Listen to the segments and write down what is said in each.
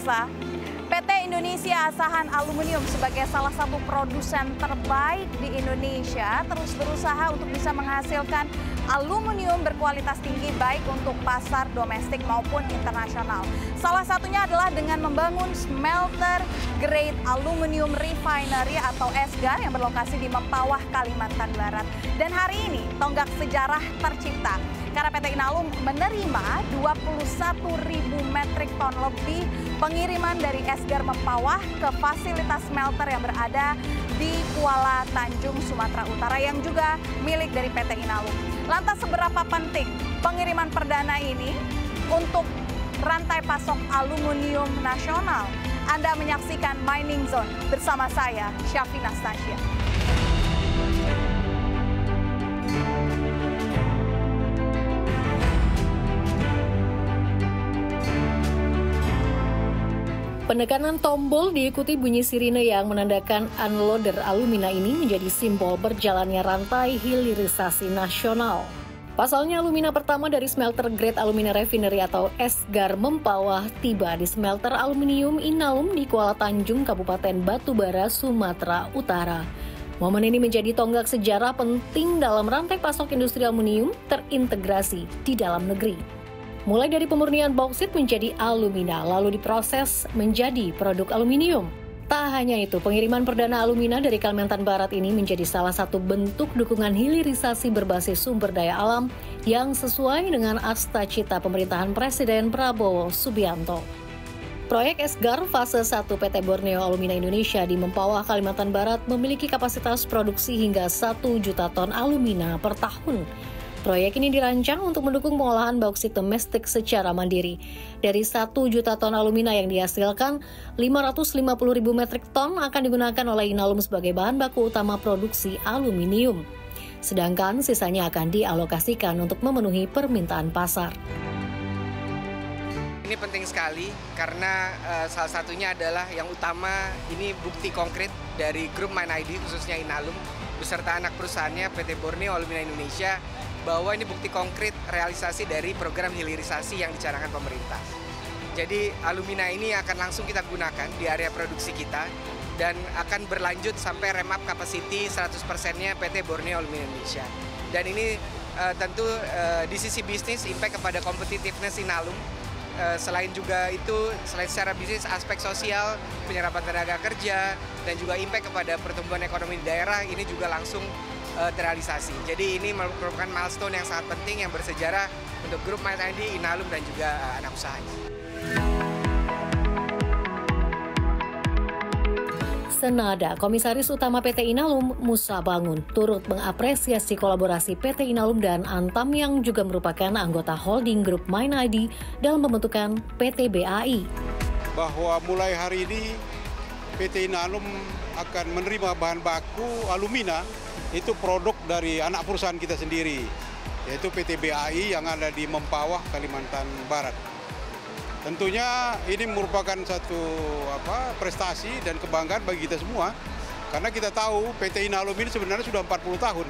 Pemirsa, PT Indonesia Asahan Aluminium sebagai salah satu produsen terbaik di Indonesia terus berusaha untuk bisa menghasilkan aluminium berkualitas tinggi baik untuk pasar domestik maupun internasional. Salah satunya adalah dengan membangun smelter grade aluminium refinery atau SGAR yang berlokasi di Mempawah, Kalimantan Barat. Dan hari ini tonggak sejarah tercipta karena PT Inalum menerima 21.000 metrik ton lebih pengiriman dari SGAR Mempawah ke fasilitas smelter yang berada di Kuala Tanjung, Sumatera Utara yang juga milik dari PT Inalum. Lantas seberapa penting pengiriman perdana ini untuk rantai pasok aluminium nasional? Anda menyaksikan Mining Zone bersama saya, Syafi Nastasya. Penekanan tombol diikuti bunyi sirine yang menandakan unloader alumina ini menjadi simbol berjalannya rantai hilirisasi nasional. Pasalnya alumina pertama dari smelter grade alumina refinery atau SGAR Mempawah tiba di smelter aluminium Inalum di Kuala Tanjung, Kabupaten Batubara, Sumatera Utara. Momen ini menjadi tonggak sejarah penting dalam rantai pasok industri aluminium terintegrasi di dalam negeri. Mulai dari pemurnian bauksit menjadi alumina, lalu diproses menjadi produk aluminium. Tak hanya itu, pengiriman perdana alumina dari Kalimantan Barat ini menjadi salah satu bentuk dukungan hilirisasi berbasis sumber daya alam yang sesuai dengan asta cita pemerintahan Presiden Prabowo Subianto. Proyek SGAR fase 1 PT Borneo Alumina Indonesia di Mempawah, Kalimantan Barat memiliki kapasitas produksi hingga 1 juta ton alumina per tahun. Proyek ini dirancang untuk mendukung pengolahan bauksit domestik secara mandiri. Dari 1 juta ton alumina yang dihasilkan, 550.000 metrik ton akan digunakan oleh Inalum sebagai bahan baku utama produksi aluminium. Sedangkan sisanya akan dialokasikan untuk memenuhi permintaan pasar. Ini penting sekali karena salah satunya adalah yang utama ini bukti konkret dari grup MindID khususnya Inalum beserta anak perusahaannya PT Borneo Alumina Indonesia bahwa ini bukti konkret realisasi dari program hilirisasi yang dicanangkan pemerintah. Jadi alumina ini akan langsung kita gunakan di area produksi kita dan akan berlanjut sampai remap capacity 100%-nya PT Borneo Alumina Indonesia. Dan ini tentu di sisi bisnis impact kepada competitiveness Inalum. Selain juga itu, selain secara bisnis, aspek sosial, penyerapan tenaga kerja, dan juga impact kepada pertumbuhan ekonomi di daerah ini juga langsung terrealisasi. Jadi ini merupakan milestone yang sangat penting yang bersejarah untuk grup MindID, Inalum, dan juga anak usahanya. Senada, Komisaris Utama PT Inalum, Musa Bangun, turut mengapresiasi kolaborasi PT Inalum dan Antam yang juga merupakan anggota holding grup MindID dalam pembentukan PT BAI. Bahwa mulai hari ini PT Inalum akan menerima bahan baku alumina itu produk dari anak perusahaan kita sendiri, yaitu PT BAI yang ada di Mempawah, Kalimantan Barat. Tentunya ini merupakan satu prestasi dan kebanggaan bagi kita semua, karena kita tahu PT Inalum ini sebenarnya sudah 40 tahun,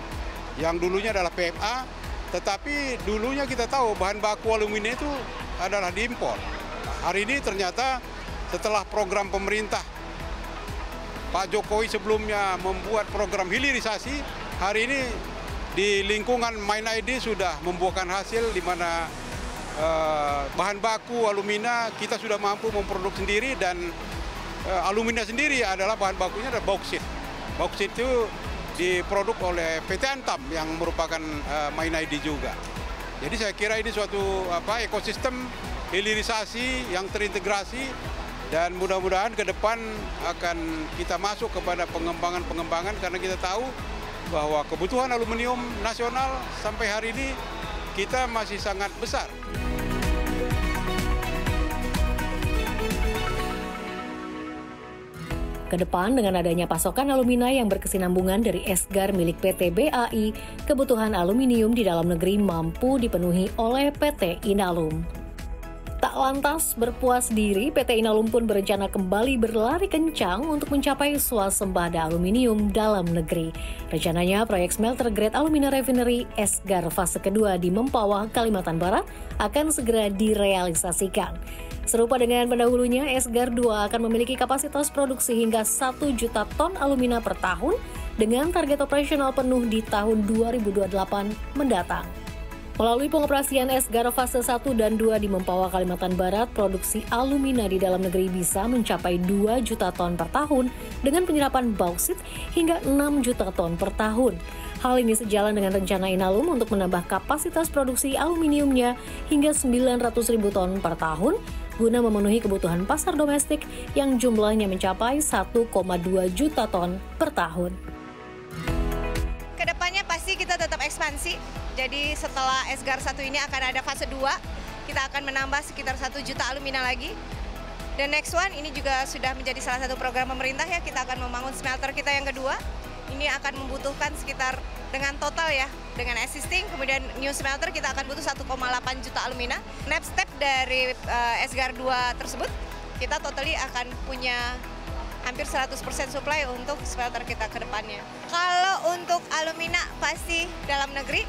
yang dulunya adalah PMA, tetapi dulunya kita tahu bahan baku alumina itu adalah diimpor. Hari ini ternyata setelah program pemerintah Pak Jokowi sebelumnya membuat program hilirisasi, hari ini di lingkungan MindID sudah membuahkan hasil di mana bahan baku alumina kita sudah mampu memproduksi sendiri dan alumina sendiri adalah bahan bakunya adalah bauksit. Bauksit itu diproduk oleh PT Antam yang merupakan MindID juga. Jadi saya kira ini suatu ekosistem hilirisasi yang terintegrasi. Dan mudah-mudahan ke depan akan kita masuk kepada pengembangan-pengembangan karena kita tahu bahwa kebutuhan aluminium nasional sampai hari ini kita masih sangat besar. Kedepan dengan adanya pasokan alumina yang berkesinambungan dari SGAR milik PT BAI, kebutuhan aluminium di dalam negeri mampu dipenuhi oleh PT Inalum. Tak Tak lantas berpuas diri, PT Inalum pun berencana kembali berlari kencang untuk mencapai swasembada aluminium dalam negeri. Rencananya, proyek smelter grade alumina refinery Esgar fase kedua di Mempawah, Kalimantan Barat akan segera direalisasikan. Serupa dengan pendahulunya, Esgar 2 akan memiliki kapasitas produksi hingga 1 juta ton alumina per tahun dengan target operasional penuh di tahun 2028 mendatang. Melalui pengoperasian Esgar fase 1 dan 2 di Mempawah, Kalimantan Barat, produksi alumina di dalam negeri bisa mencapai 2 juta ton per tahun dengan penyerapan bauksit hingga 6 juta ton per tahun. Hal ini sejalan dengan rencana Inalum untuk menambah kapasitas produksi aluminiumnya hingga 900.000 ton per tahun guna memenuhi kebutuhan pasar domestik yang jumlahnya mencapai 1,2 juta ton per tahun. Kedepannya pasti kita tetap ekspansi. Jadi setelah Esgar 1 ini akan ada fase 2, kita akan menambah sekitar 1 juta alumina lagi. Dan next one ini juga sudah menjadi salah satu program pemerintah ya, kita akan membangun smelter kita yang kedua. Ini akan membutuhkan sekitar dengan total ya, dengan existing, kemudian new smelter kita akan butuh 1,8 juta alumina. Next step dari Esgar 2 tersebut, kita totally akan punya hampir 100% supply untuk smelter kita ke depannya. Kalau untuk alumina pasti dalam negeri,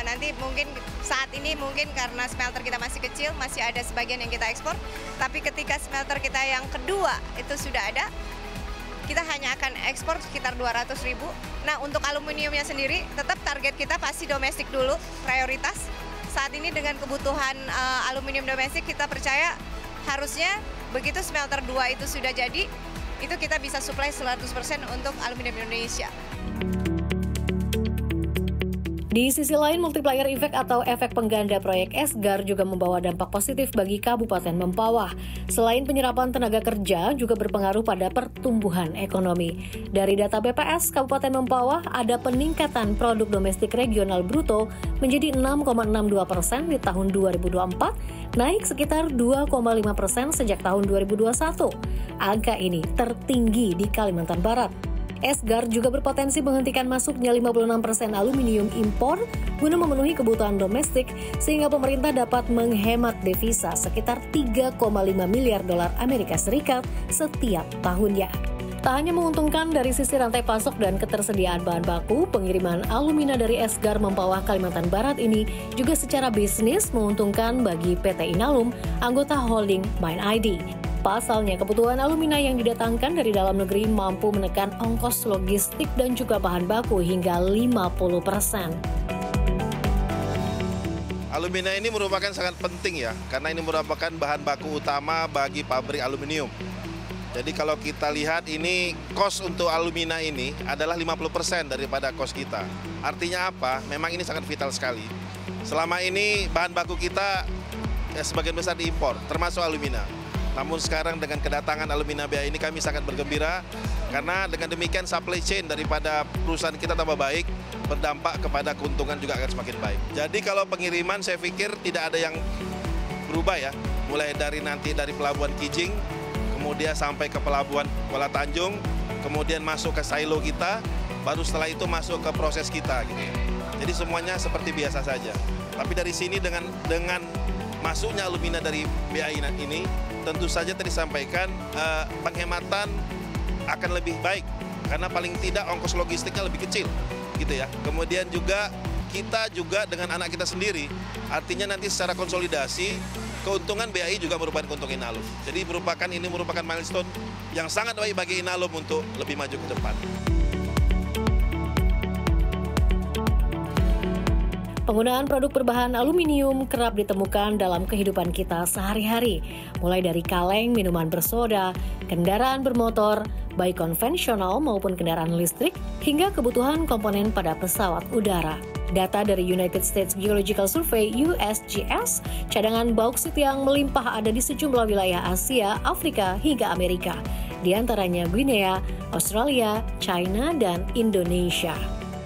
nanti mungkin saat ini mungkin karena smelter kita masih kecil, masih ada sebagian yang kita ekspor. Tapi ketika smelter kita yang kedua itu sudah ada, kita hanya akan ekspor sekitar 200.000. Nah untuk aluminiumnya sendiri, tetap target kita pasti domestik dulu, prioritas. Saat ini dengan kebutuhan aluminium domestik, kita percaya harusnya begitu smelter 2 itu sudah jadi, itu kita bisa supply 100% untuk aluminium Indonesia. Di sisi lain, multiplier effect atau efek pengganda proyek Esgar juga membawa dampak positif bagi Kabupaten Mempawah. Selain penyerapan tenaga kerja, juga berpengaruh pada pertumbuhan ekonomi. Dari data BPS, Kabupaten Mempawah ada peningkatan produk domestik regional bruto menjadi 6,62% di tahun 2024, naik sekitar 2,5% sejak tahun 2021. Angka ini tertinggi di Kalimantan Barat. Esgar juga berpotensi menghentikan masuknya 56% aluminium impor guna memenuhi kebutuhan domestik sehingga pemerintah dapat menghemat devisa sekitar 3,5 miliar dolar Amerika Serikat setiap tahunnya. Tak hanya menguntungkan dari sisi rantai pasok dan ketersediaan bahan baku, pengiriman alumina dari Esgar Mempawah Kalimantan Barat ini juga secara bisnis menguntungkan bagi PT Inalum, anggota holding MindID. Pasalnya, kebutuhan alumina yang didatangkan dari dalam negeri mampu menekan ongkos logistik dan juga bahan baku hingga 50%. Alumina ini merupakan sangat penting ya, karena ini merupakan bahan baku utama bagi pabrik aluminium. Jadi kalau kita lihat ini, kos untuk alumina ini adalah 50% daripada kos kita. Artinya apa? Memang ini sangat vital sekali. Selama ini bahan baku kita sebagian besar diimpor, termasuk alumina. Namun sekarang dengan kedatangan alumina BA ini kami sangat bergembira karena dengan demikian supply chain daripada perusahaan kita tambah baik, berdampak kepada keuntungan juga akan semakin baik. Jadi kalau pengiriman saya pikir tidak ada yang berubah ya, mulai dari nanti dari pelabuhan Kijing, kemudian sampai ke pelabuhan Kuala Tanjung, kemudian masuk ke silo kita, baru setelah itu masuk ke proses kita gitu ya. Jadi semuanya seperti biasa saja. Tapi dari sini dengan masuknya alumina dari BA ini, tentu saja tadi disampaikan penghematan akan lebih baik karena paling tidak ongkos logistiknya lebih kecil gitu ya. Kemudian juga kita juga dengan anak kita sendiri, artinya nanti secara konsolidasi keuntungan BAI juga merupakan keuntungan Inalum. Jadi ini merupakan milestone yang sangat baik bagi Inalum untuk lebih maju ke depan. Penggunaan produk berbahan aluminium kerap ditemukan dalam kehidupan kita sehari-hari, mulai dari kaleng minuman bersoda, kendaraan bermotor, baik konvensional maupun kendaraan listrik, hingga kebutuhan komponen pada pesawat udara. Data dari United States Geological Survey (USGS), cadangan bauksit yang melimpah ada di sejumlah wilayah Asia, Afrika, hingga Amerika, di antaranya Guinea, Australia, China, dan Indonesia.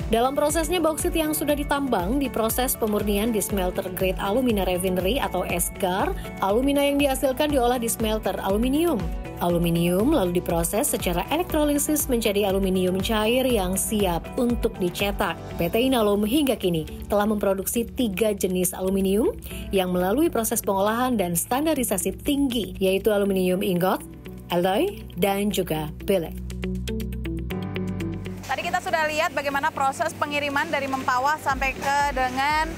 Dalam prosesnya, bauksit yang sudah ditambang diproses pemurnian di smelter grade alumina refinery atau Esgar. Alumina yang dihasilkan diolah di smelter aluminium. Aluminium lalu diproses secara elektrolisis menjadi aluminium cair yang siap untuk dicetak. PT Inalum hingga kini telah memproduksi 3 jenis aluminium yang melalui proses pengolahan dan standarisasi tinggi, yaitu aluminium ingot, alloy, dan juga billet. Tadi kita sudah lihat bagaimana proses pengiriman dari Mempawah sampai ke dengan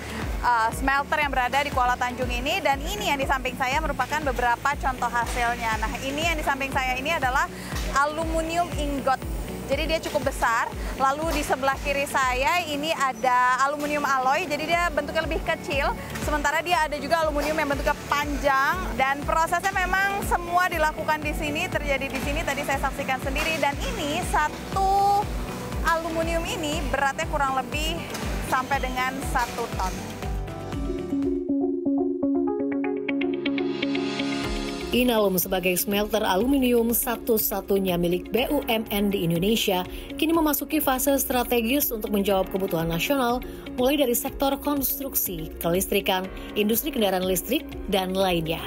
smelter yang berada di Kuala Tanjung ini, dan ini yang di samping saya merupakan beberapa contoh hasilnya. Nah, ini yang di samping saya ini adalah aluminium ingot. Jadi dia cukup besar. Lalu di sebelah kiri saya ini ada aluminium alloy, jadi dia bentuknya lebih kecil. Sementara dia ada juga aluminium yang bentuknya panjang, dan prosesnya memang semua dilakukan di sini, terjadi di sini. Tadi saya saksikan sendiri, dan ini satu aluminium ini beratnya kurang lebih sampai dengan 1 ton. Inalum sebagai smelter aluminium satu-satunya milik BUMN di Indonesia kini memasuki fase strategis untuk menjawab kebutuhan nasional mulai dari sektor konstruksi, kelistrikan, industri kendaraan listrik, dan lainnya.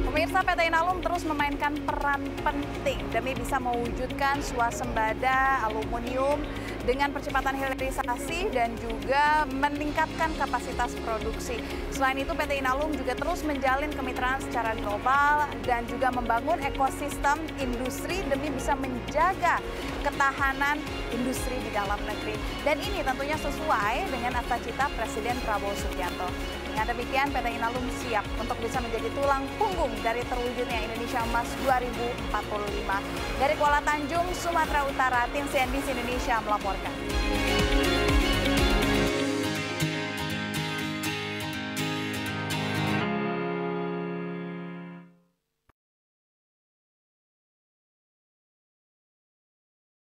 Pemirsa, PT Inalum terus memainkan peran penting demi bisa mewujudkan swasembada aluminium dengan percepatan hilirisasi dan juga meningkatkan kapasitas produksi. Selain itu, PT Inalum juga terus menjalin kemitraan secara global dan juga membangun ekosistem industri demi bisa menjaga ketahanan industri di dalam negeri. Dan ini tentunya sesuai dengan cita-cita Presiden Prabowo Subianto. Dengan demikian, PT Inalum siap untuk bisa menjadi tulang punggung dari terwujudnya Indonesia Emas 2045. Dari Kuala Tanjung, Sumatera Utara, tim CNBC Indonesia melaporkan.